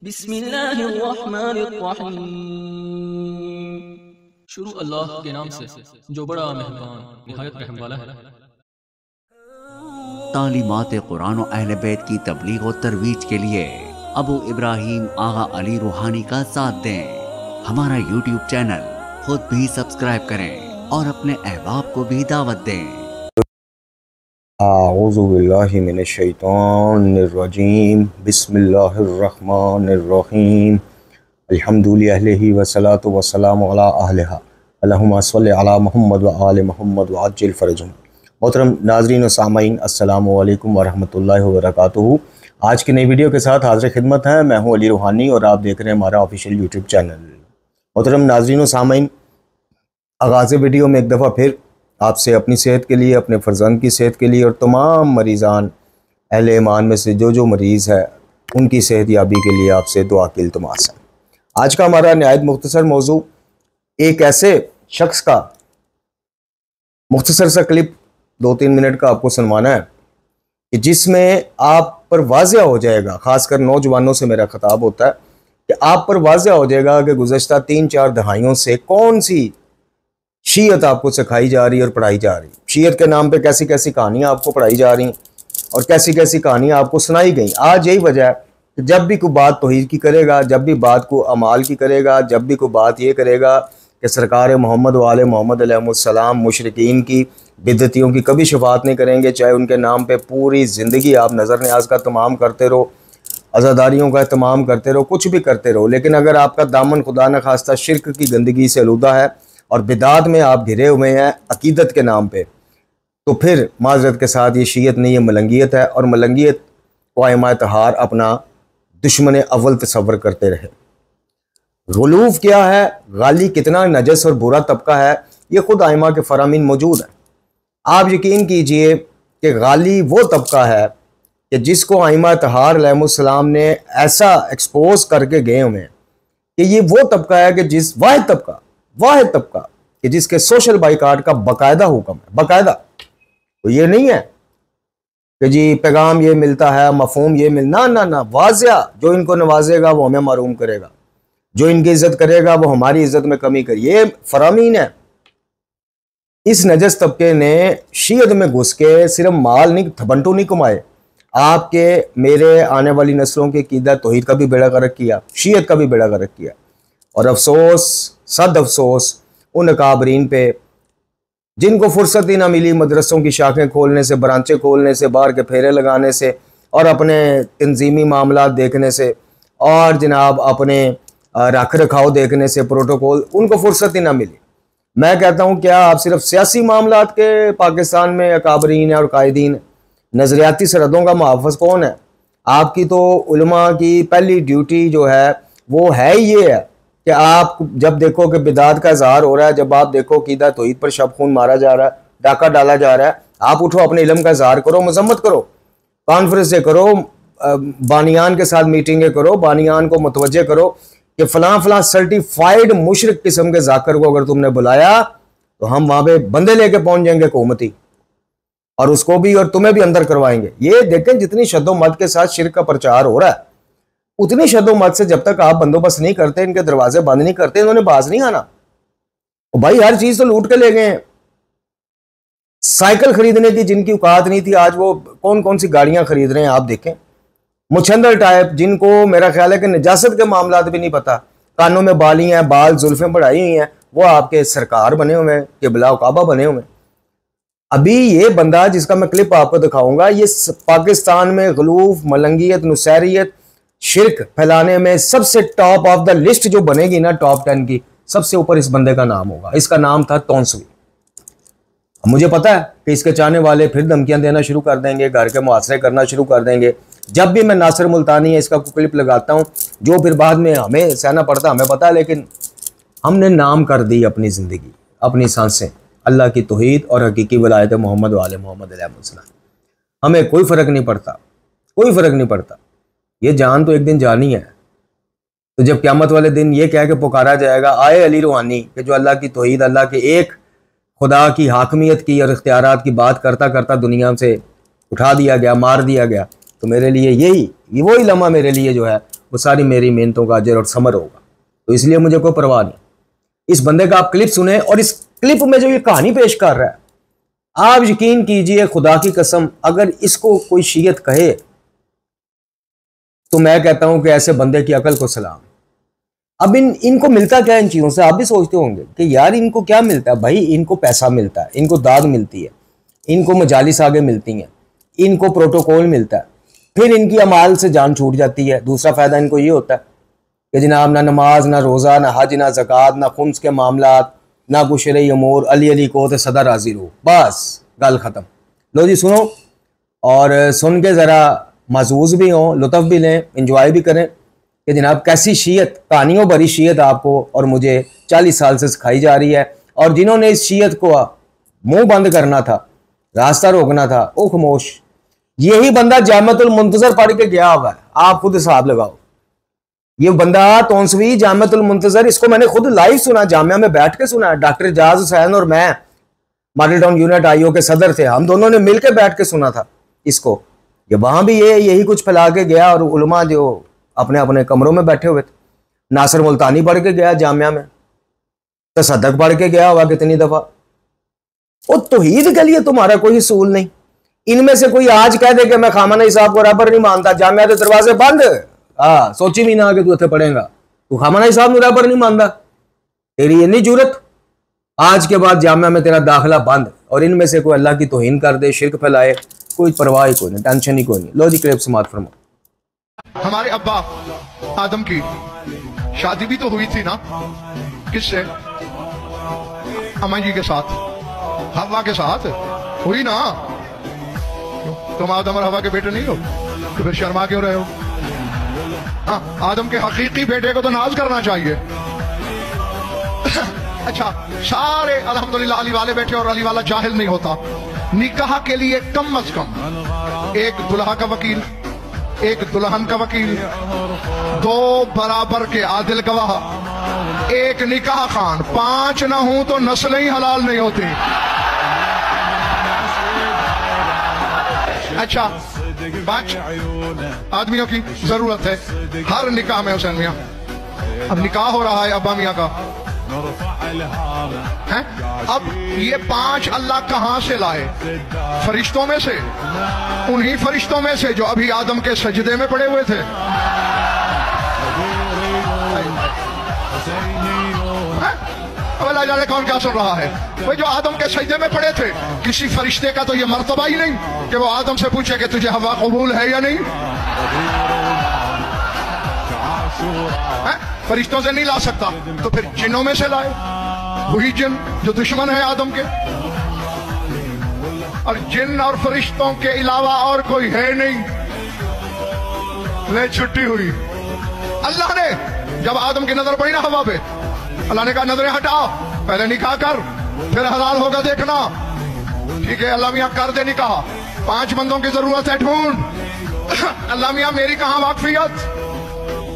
बिस्मिल्लाहिर्रहमानिर्रहीम। शुरू अल्लाह के नाम से जो बड़ा मेहरबान निहायत रहम वाला है। तालीमात कुरान और अहले बैत की तबलीग और तरवीज के लिए अबू इब्राहिम आगा अली रूहानी का साथ दें। हमारा यूट्यूब चैनल खुद भी सब्सक्राइब करें और अपने अहबाब को भी दावत दें। आऊज़ु बिल्लाहि मिनश शैतानिर रजीम। बिस्मिल्लाहिर्रहमानिर्रहीम। अल्हम्दुलिल्लाहि वस्सलातु वस्सलामु अला अहलिहा। अल्लाहुम्मा सल्लि अला मुहम्मद व आलि मुहम्मद व अज्जिल फरजहुम। मोहतरम नाज़रीन व सामाईन, अस्सलामु अलैकुम व रहमतुल्लाहि व बरकातुहू। आज की नई वीडियो के साथ हाज़िर खिदमत है। मैं हूँ अली रूहानी और आप देख रहे हैं हमारा ऑफिशियल यूट्यूब चैनल। मोहतरम नाज़रीन व सामाईन, आगाज़ वीडियो में एक दफ़ा फिर आपसे अपनी सेहत के लिए, अपने फ़र्जंद की सेहत के लिए और तमाम मरीज़ान अहले ईमान में से जो मरीज़ है उनकी सेहत याबी के लिए आपसे दुआ की इल्तिमास है। आज का हमारा नहायत मुख्तसर मौजू एक ऐसे शख्स का मुख्तसर सा क्लिप 2-3 मिनट का आपको सुनवाना है कि जिसमें आप पर वाज़ेह हो जाएगा, ख़ासकर नौजवानों से मेरा खिताब होता है कि आप पर वाज़ेह हो जाएगा कि गुज़श्ता 3-4 दहाइयों से कौन सी शीयत आपको सिखाई जा रही है और पढ़ाई जा रही है। शीयत के नाम पे कैसी कैसी कहानियाँ आपको पढ़ाई जा रही हैं और कैसी कैसी कहानियाँ आपको सुनाई गई। आज यही वजह है कि जब भी कोई बात तौहीद की करेगा, जब भी बात को अमाल की करेगा, जब भी कोई बात ये करेगा कि सरकार मोहम्मद वाले मोहम्मद अलैहिस्सलाम मुशरिकीन की बिदअतियों की कभी शफाअत नहीं करेंगे, चाहे उनके नाम पे पूरी ज़िंदगी आप नज़र न्याज का तमाम करते रहो, अज़ादारियों का तमाम करते रहो, कुछ भी करते रहो, लेकिन अगर आपका दामन खुदा न खास्ता शिर्क की गंदगी से आलूदा है और बिदात में आप घिरे हुए हैं अकीदत के नाम पे, तो फिर माजरत के साथ ये शीयत नहीं, ये मलंगियत है। और मलंगियत को आइमाए तहार अपना दुश्मन अव्वल तसव्वुर करते रहे। गुलूफ क्या है, गाली कितना नजस और बुरा तबका है, ये खुद आइमा के फरामीन मौजूद है। आप यकीन कीजिए कि गाली वो तबका है कि जिसको आइमा तहार अलैहिस्सलाम ने ऐसा एक्सपोज करके गए हुए हैं कि ये वो तबका है कि जिस वाहिद तबका कि जिसके सोशल बाइकाट का बाकायदा हुक्म है, बाकायदा। तो ये नहीं है कि जी पैगाम ये मिलता है, मफहूम ये ना, वाज़िया। जो इनको नवाजेगा वो हमें मारूम करेगा, जो इनकी इज्जत करेगा वो हमारी इज्जत में कमी करेगी। ये फरामीन है। इस नजस तबके ने शीयत में घुस के सिर्फ माल नहीं, थबंटू नहीं कमाए, आपके मेरे आने वाली नस्लों के कीदा तौहीद का भी बेड़ा गर्क किया, शीयत का भी बेड़ा गर्क किया। और अफसोस, सद अफसोस उन अकाबरीन पे जिनको फुर्सत ही ना मिली मदरसों की शाखें खोलने से, ब्रांचें खोलने से, बाहर के फेरे लगाने से और अपने तंजीमी मामला देखने से और जनाब अपने रख रखाव देखने से, प्रोटोकॉल, उनको फुर्सत ही ना मिली। मैं कहता हूँ क्या आप सिर्फ सियासी मामलात के पाकिस्तान में अकाबरीन है और कायदीन? नज़रियाती सरहदों का मुहाफ़िज़ कौन है? आपकी तो उलमा की पहली ड्यूटी जो है वो है ये है कि आप जब देखो कि बिदात का इज़हार हो रहा है, जब आप देखो कीदा तौहीद पर शब खून मारा जा रहा है, डाका डाला जा रहा है, आप उठो, अपने इल्म का इज़हार करो, मजम्मत करो, कॉन्फ्रेंसें करो, बानियान के साथ मीटिंगें करो, बानियान को मुतवज्जे करो कि फलां सर्टिफाइड मुशरिक किस्म के जाकर को अगर तुमने बुलाया तो हम वहां पे बंदे लेके पहुंच जाएंगे हुकूमती, और उसको भी और तुम्हें भी अंदर करवाएंगे। ये देखें जितनी शद्दोमत के साथ शिर्क का प्रचार हो रहा है, उतनी शद्दोमत से जब तक आप बंदोबस्त नहीं करते, इनके दरवाजे बंद नहीं करते, इन्होंने बाज नहीं आना। और भाई हर चीज तो लूट के ले गए हैं। साइकिल खरीदने की जिनकी औकात नहीं थी, आज वो कौन कौन सी गाड़ियां खरीद रहे हैं आप देखें। मुछंदर टाइप, जिनको मेरा ख्याल है कि निजासत के मामला भी नहीं पता, कानों में बाली हैं, बाल जुल्फें बढ़ाई हुई हैं, वो आपके सरकार बने हुए हैं, किबला काबा बने हुए हैं। अभी ये बंदा जिसका मैं क्लिप आपको दिखाऊंगा, ये पाकिस्तान में गुलूफ, मलंगियत, नुसैरियत, शिर्क फैलाने में सबसे टॉप ऑफ द लिस्ट जो बनेगी ना, टॉप 10 की, सबसे ऊपर इस बंदे का नाम होगा। इसका नाम था तौंसवी। मुझे पता है कि इसके चाहने वाले फिर धमकियां देना शुरू कर देंगे, घर के मुहासरे करना शुरू कर देंगे। जब भी मैं नासिर मुल्तानी है इसका क्लिप लगाता हूं, जो फिर बाद में हमें सहना पड़ता हमें पता है, लेकिन हमने नाम कर दी अपनी जिंदगी, अपनी सांसें अल्लाह की तौहीद और हकीकी वलायत मोहम्मद वाले मोहम्मद अलैहिस्सलाम। हमें कोई फ़र्क नहीं पड़ता, कोई फ़र्क नहीं पड़ता। ये जान तो एक दिन जानी है। तो जब क़यामत वाले दिन ये कह के पुकारा जाएगा, आए अली रूहानी, कि जो अल्लाह की तौहीद, अल्लाह के एक खुदा की हाकमियत की और इख्तियारात की बात करता करता दुनिया से उठा दिया गया, मार दिया गया, तो मेरे लिए ये वही लम्हा मेरे लिए जो है वो सारी मेरी मेहनतों का अजर और समर होगा। तो इसलिए मुझे कोई परवाह नहीं। इस बंदे का आप क्लिप सुने और इस क्लिप में जो ये कहानी पेश कर रहा है, आप यकीन कीजिए खुदा की कसम, अगर इसको कोई शीयत कहे तो मैं कहता हूं कि ऐसे बंदे की अकल को सलाम। अब इनको मिलता क्या इन चीजों से? आप भी सोचते होंगे कि यार इनको क्या मिलता है। भाई इनको पैसा मिलता है, इनको दाद मिलती है, इनको मजालिस आगे मिलती हैं, इनको प्रोटोकॉल मिलता है, फिर इनकी अमाल से जान छूट जाती है। दूसरा फायदा इनको ये होता है कि जनाब ना नमाज, ना रोज़ा, ना हज, ना ज़कात, ना खुम्स के मामलात, ना कुछ शरई अमूर, अली अली को तो सदा राजी रहो, बस गल ख़त्म। लो जी सुनो और सुन के ज़रा महसूस भी हों, लुत्फ़ भी लें, इंजॉय भी करें कि जनाब कैसी शीयत, कहानियों भरी शीयत आपको और मुझे 40 साल से सिखाई जा रही है। और जिन्होंने इस शीयत को मुंह बंद करना था, रास्ता रोकना था, ओ खामोश। यही बंदा जामिअतुल मुंतज़र पढ़ के गया हुआ है, आप खुद हिसाब लगाओ। ये बंदा तौंसवी जामिअतुल मुंतज़र, इसको मैंने खुद लाइव सुना, जामिया में बैठ के सुना। डॉक्टर एजाज हुसैन और मैं मॉडल टाउन यूनिट आईओ के सदर थे, हम दोनों ने मिलकर बैठ के सुना था इसको। ये वहां भी ये यही कुछ फैला के गया और उलमा जो अपने अपने कमरों में बैठे हुए थे। नासिर मुल्तानी पढ़ के गया जामिया में, तसद्दुक़ पढ़ के गया हुआ कितनी दफा। और तौहीद के लिए तुम्हारा कोई उसूल नहीं। इनमें से कोई आज कह दे कि मैं खामनई साहब को रबर नहीं मानता, जामिया के दरवाजे बंद। सोची भी ना कि तू इत्थे पढ़ेगा, तू खामनई साहब को रबर नहीं मानता, तेरी इतनी जुरत, आज के बाद जामिया में तेरा दाखिला बंद। और इनमें से कोई अल्लाह की तौहीन कर दे, शिरक फैलाए, कोई परवाह ही कोई नहीं, टेंशन ही कोई नहीं। लो जी क्लिप समाप्त फरमाओ। हमारे अब्बा आदम की शादी भी तो हुई थी ना, किससे? अम्मा जी के साथ, हवा के साथ हुई ना। तुम आदम और हवा के बेटे नहीं हो तो फिर शर्मा क्यों रहे हो? हाँ, आदम के हकीकी बेटे को तो नाज करना चाहिए। अच्छा, सारे अल्हम्दुलिल्लाह अली वाले बैठे और अली वाला जाहिल नहीं होता। निकाह के लिए कम अज कम एक दुल्हा का वकील, एक दुल्हन का वकील, 2 बराबर के आदिल गवाह, एक निकाह खान, 5 ना हो तो नस्लें ही हलाल नहीं होती। अच्छा, 5 आदमियों की जरूरत है हर निकाह में हुसैन मियां। अब निकाह हो रहा है अब्बा मियां का है। अब ये 5 अल्लाह कहां से लाए? फरिश्तों में से, उन्हीं फरिश्तों में से जो अभी आदम के सजदे में पड़े हुए थे। अल्लाह जाने कौन क्या सुन रहा है। वो जो आदम के सजदे में पड़े थे, किसी फरिश्ते का तो ये मर्तबा ही नहीं कि वो आदम से पूछे कि तुझे हवा कबूल है या नहीं। फरिश्तों से नहीं ला सकता तो फिर जिन्नों में से लाए, वही जिन जो दुश्मन है आदम के। और जिन और फरिश्तों के अलावा और कोई है नहीं। ले छुट्टी हुई। अल्लाह ने जब आदम की नजर पड़ी ना हवा पे, अल्लाह ने कहा नजरें हटाओ, पहले निकाह कर, फिर हलाल होगा देखना। ठीक है, अल्लाह मियां कर दे निकाह। 5 बंदों की जरूरत है, ढूंढ। अल्लाह मियां मेरी कहां वाकफियत,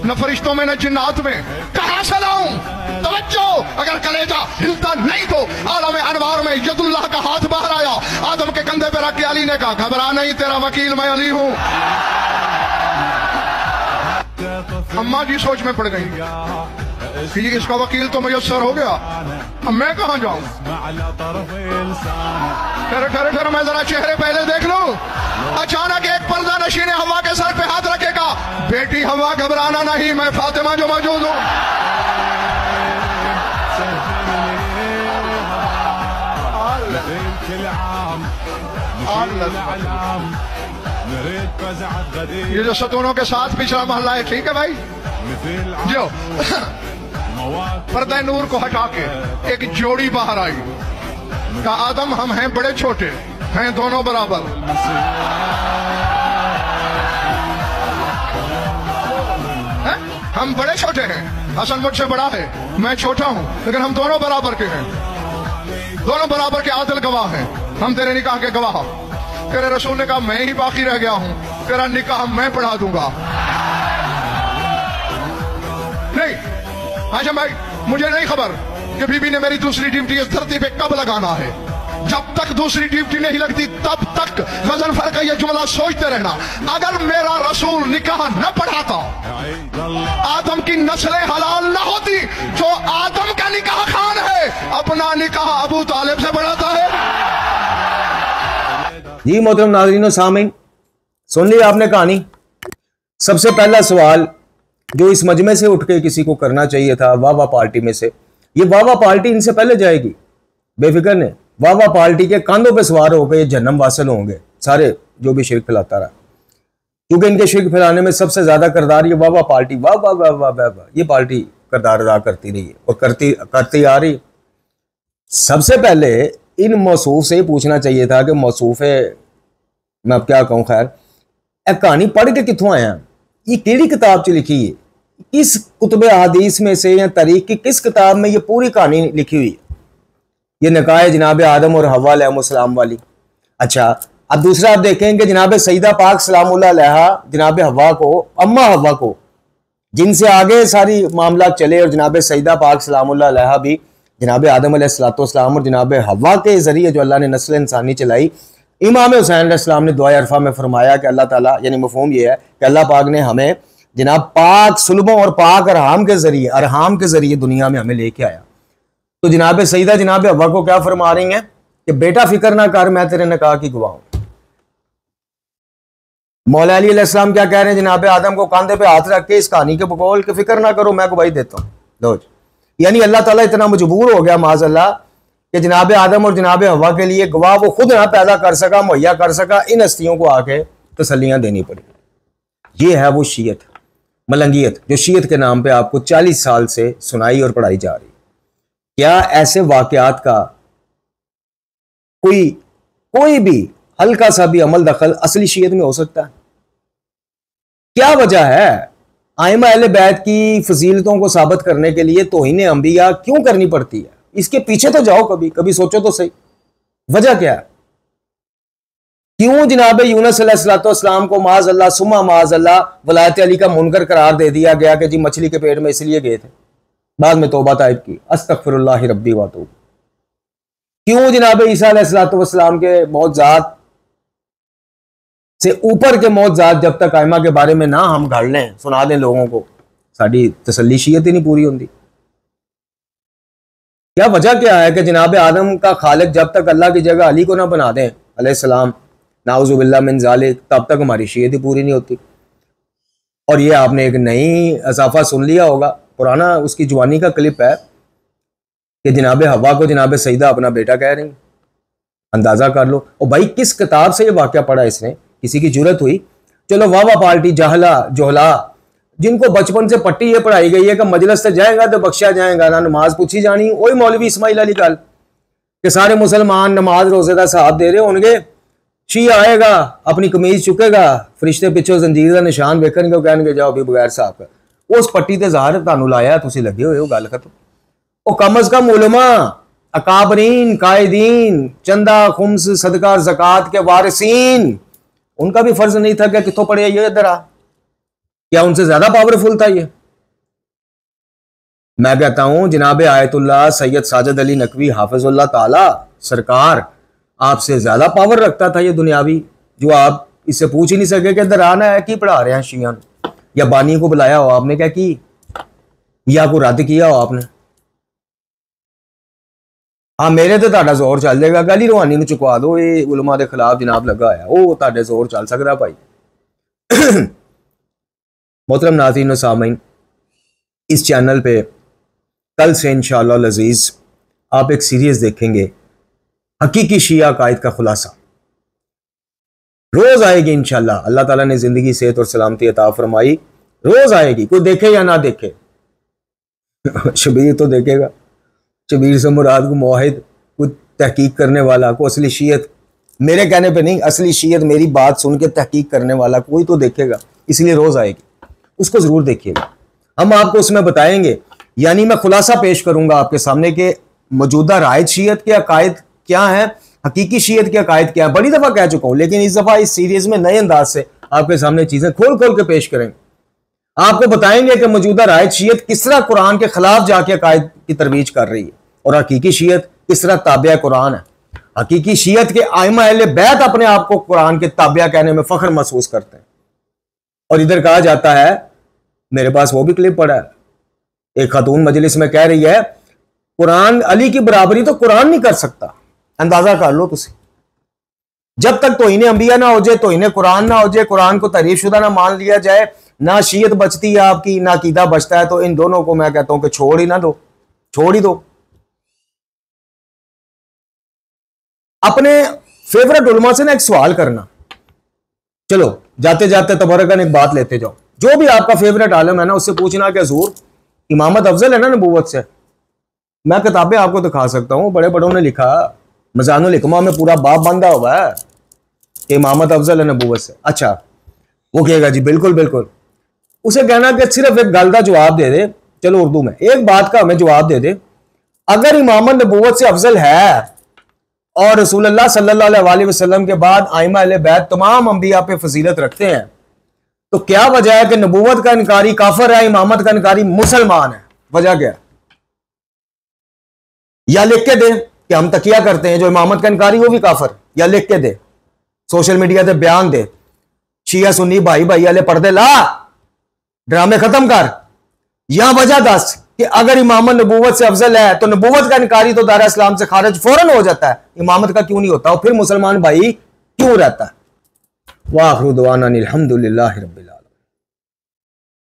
न फरिश्तों में न जिन्नात में, कहां से लाऊं? तवज्जो, अगर कलेजा हिलता नहीं तो आलम अनवार में यदुल्लाह का हाथ बाहर आया, आदम के कंधे पे रख के अली ने कहा घबरा नहीं, तेरा वकील मैं अली हूं। अम्मा जी सोच में पड़ गई कि इसका वकील तो मुयस्सर हो गया, अब मैं कहां जाऊं? फिर मैं जरा चेहरे पहले देख लूं। अचानक एक पर्दा नशी ने हवा के सर पे हाथ रखेगा, बेटी हवा घबराना नहीं, मैं फातिमा जो मौजूद हूं। ये जो सतूनों के साथ पिछड़ा मोहल्ला है, ठीक है भाई जो पर्दा नूर को हटा के एक जोड़ी बाहर आई। कहा आदम हम हैं बड़े छोटे, हैं दोनों बराबर। हम बड़े छोटे हैं, हसन मुझसे बड़ा है, मैं छोटा हूं, लेकिन हम दोनों बराबर के हैं, दोनों बराबर के आदिल गवाह हैं। हम तेरे निकाह के गवाह। तेरे रसूल ने कहा मैं ही बाकी रह गया हूं, तेरा निकाह मैं पढ़ा दूंगा। नहीं अच्छा भाई, मुझे नहीं खबर कि बीबी ने मेरी दूसरी ड्यूटी इस धरती पे कब लगाना है। जब तक दूसरी ड्यूटी नहीं लगती तब तक गजनफर का ये जुमला सोचते रहना, अगर मेरा रसूल निकाह न पढ़ाता, आदम की नस्लें हलाल न होती, जो आदम का निकाह खान है अपना निकाह अबू तालिब से बढ़ाता है। जी मोहतरम नाज़रीन और सामीन, सुन ली आपने कहानी। सबसे पहला सवाल जो इस मजमे से उठ के किसी को करना चाहिए था, वाह वाह पार्टी में से, ये वाह वाह पार्टी इनसे पहले जाएगी, बेफिक्र ने वाह वाह पार्टी के कांधों पे सवार होकर ये जन्नम वासिल होंगे सारे जो भी शिरक फैलाता रहा, क्योंकि इनके शिरक फैलाने में सबसे ज्यादा किरदार ये वाह वाह पार्टी, वाह वाह वाह वाह वाह वाह, ये पार्टी किरदार अदा करती रही है और करती आ रही। सबसे पहले इन मौसूफ से पूछना चाहिए था कि मौसूफ है, मैं अब क्या कहूँ, खैर कहानी पढ़ के कितों आया, ये केड़ी किताब च लिखी है, किस कुतुब हदीस में से या तारीख की किस किताब में ये पूरी कहानी लिखी हुई है, ये निकाह जनाब आदम और हव्वा अलैहिस्सलाम वाली। अच्छा, अब दूसरा आप देखेंगे जनाब सईदा पाक सलामुल्लाह अलैहा जनाब हव्वा को, अम्मा हव्वा को, जिनसे आगे सारी मामला चले, और जनाब सईदा पाक सलामुल्लाह अलैहा भी जनाब आदम अलैहिस्सलाम और जनाब हव्वा के जरिए जो अल्लाह ने नस्ल इंसानी चलाई, इमाम हुसैन अलैहिस्सलाम ने दुआ अरफा में फरमाया कि अल्लाह ताला, यानी मफहूम ये है कि अल्लाह पाक ने हमें जनाब पाक सुलबों और पाक अरहाम के जरिए दुनिया में हमें लेके आया। तो जनाब सईदा जनाब हव्वा को क्या फरमा रही हैं कि बेटा फिक्र ना कर, मैं तेरे निकाह की गवाह हूं। मौला अली अलैहिस्सलाम क्या कह रहे हैं जनाब आदम को कांधे पे हाथ रख के इस कहानी के बकौल कि फिक्र ना करो, मैं गवाही देता हूँ। यानी अल्लाह ताला इतना मजबूर हो गया माज़अल्लाह कि जनाब आदम और जनाब हव्वा के लिए गवाह वो खुद ना पैदा कर सका, मुहैया कर सका, इन हस्तियों को आके तसल्लियां देनी पड़ी। ये है वो शीयत, मलंगियत, जो शीयत के नाम पे आपको 40 साल से सुनाई और पढ़ाई जा रही। क्या ऐसे वाकयात का कोई भी हल्का सा भी अमल दखल असली शीयत में हो सकता है? क्या वजह है आइमा अहले बैत की फजीलतों को साबित करने के लिए तौहीन अंबिया क्यों करनी पड़ती है? इसके पीछे तो जाओ, कभी सोचो तो सही, वजह क्या है? क्यों जनाब यूनुस अलैहिस्सलाम को माज़अल्लाह सुम्मा माज़अल्लाह वलायत अली का मुनकर करार दे दिया गया कि जी मछली के पेट में इसलिए गए थे, बाद में तौबा ताइब की, अस्तगफिरुल्लाह रब्बी व अतूब। क्यों जनाब ईसा अलैहिस्सलाम के मौजज़ात से ऊपर के मौजज़ात जब तक आइमा के बारे में ना हम घड़ लें, सुना दें लोगों को, साड़ी तसल्ली शीयत ही नहीं पूरी होती? क्या वजह क्या है कि जनाब आदम का खालिक जब तक अल्लाह की जगह अली को ना बना दें अलैहिस्सलाम, नाउज़ुबिल्लाह मिन ज़ालिक, तब तक हमारी शीयत ही पूरी नहीं होती। और ये आपने एक नई अज़ाफ़ा सुन लिया होगा, पुराना उसकी जवानी का क्लिप है कि जनाब हव्वा को जनाब सईदा अपना बेटा कह रही। अंदाजा कर लो। और भाई किस किताब से ये वाक़या पढ़ा इसने? किसी की जुरत हुई? चलो वाह वाह पार्टी जोहला जिनको बचपन से पट्टी ये पढ़ाई गई है कि मजलिस से जाएगा तो बख्शा जाएगा, ना नमाज पूछी जानी, वही मौलवी इस्माइल अली गल कि सारे मुसलमान नमाज रोजे का साथ दे रहे होंगे, शिया आएगा अपनी कमीज चुकेगा, फरिश्ते पिछों जंजीर का निशान वेखणगे, कहणगे जाओ भी बगैर साहब का, उस पट्टी ते ज़ाहिर तुहानू लाया, तुसीं लगे हुए हो, गल खत्म। वो कम अज कम उलमा अकाबरीन कायदीन चंदा खुम्स सदका ज़कात के वारिसीन, उनका भी फर्ज नहीं था क्या कितों पढ़े ये इधर आ? क्या उनसे ज्यादा पावरफुल था ये? मैं कहता हूं जनाब आयतुल्लाह सैयद साजिद अली नकवी हाफिजुल्लाह ताला सरकार आपसे ज्यादा पावर रखता था ये दुनियावी, जो आप इससे पूछ ही नहीं सके कि इधर आना है, की पढ़ा रहे हैं शिया या बानी को बुलाया हो आपने, क्या की या को रद्द किया हो आपने? हाँ मेरे तो ताड़ा जोर चल जाएगा, गली रूहानी में चुकवा दो, ये उलमा के खिलाफ जनाब लगा है, वो ताड़े जोर चल सकता भाई। मोहतरम नाज़रीन और सामीन, इस चैनल पे कल से इंशाअल्लाह अज़ीज़ आप एक सीरीज देखेंगे, हकीकी शिया कायद का खुलासा, रोज आएगी इंशाअल्लाह। अल्लाह ताला ने जिंदगी सेहत और सलामती अता फरमाई, रोज आएगी, कोई देखे या ना देखे। शबीर तो देखेगा, शबीर से मुराद को मुआहिद, कोई तहकीक करने वाला, को असली शीयत, मेरे कहने पे नहीं, असली शीयत मेरी बात सुन के तहकीक करने वाला कोई तो देखेगा, इसलिए रोज आएगी, उसको जरूर देखिएगा। हम आपको उसमें बताएंगे, यानी मैं खुलासा पेश करूंगा आपके सामने के मौजूदा रायत शीयत के अकायद क्या है, हकीकी शीयत के अकायद क्या है। बड़ी दफा कह चुका हूं, लेकिन इस दफा इस सीरीज में नए अंदाज से आपके सामने चीजें खोल खोल के पेश करेंगे। आपको बताएंगे कि मौजूदा रायत शीयत किस तरह कुरान के खिलाफ जाके अकायद की तरवीज कर रही है, और हकीकी शीयत किस तरह ताबिया कुरान है। हकीकी शियत के आइमा अहले बैत अपने आप को कुरान के ताबिया कहने में फख्र महसूस करते हैं। और इधर कहा जाता है, मेरे पास वो भी क्लिप पड़ा है, एक खातून मजलिस में कह रही है कुरान अली की बराबरी तो कुरान नहीं कर सकता। अंदाजा कर लो तुसी, जब तक तो इन्हें अंबिया ना हो जाए, तो इन्हें कुरान ना हो जाए, कुरान को तारीफ शुदा ना मान लिया जाए, ना शीयत बचती है आपकी, ना कीदा बचता है। तो इन दोनों को मैं कहता हूं कि छोड़ ही ना दो, छोड़ ही दो। अपने फेवरेट उलमा से ना एक सवाल करना, चलो जाते जाते तबरकन एक बात लेते जाओ, जो भी आपका फेवरेट आलम है ना उससे पूछना कि हुजूर इमामत अफजल है ना नबूवत से? मैं किताबें आपको दिखा सकता हूं, बड़े बड़ों ने लिखा, मजानुल हिकमा में पूरा बाब बंधा हुआ है कि इमामत अफजल है नबूवत से। अच्छा, वो कहेगा जी बिल्कुल बिल्कुल। उसे कहना कि सिर्फ एक गल का जवाब दे दे, चलो उर्दू में एक बात का हमें जवाब दे दे, अगर इमामत नबूवत से अफजल है और रसूलुल्लाह सल्लल्लाहु अलैहि वसल्लम के बाद आइमा अहले बैत तमाम अंबिया पे फजीलत रखते हैं, तो क्या वजह है कि नबूवत का इनकारी काफिर है, इमामत का इनकारी मुसलमान है? वजह क्या? या लिख के दे कि हम तकिया करते हैं, जो इमामत का इनकारी वो भी काफिर, या लिख के दे, सोशल मीडिया पे बयान दे, शिया सुन्नी भाई भाई वाले पर्दे ला, ड्रामे खत्म कर, या वजह दस कि अगर इमामत नबूवत से अफजल है तो नबूवत का इनकारी तो दायरा इस्लाम से खारिज फौरन हो जाता है, इमामत का क्यों नहीं होता, और फिर मुसलमान भाई क्यों रहता है? वाखिरु दुआना अनिल हम्दुलिल्लाहि रब्बिल आलमीन।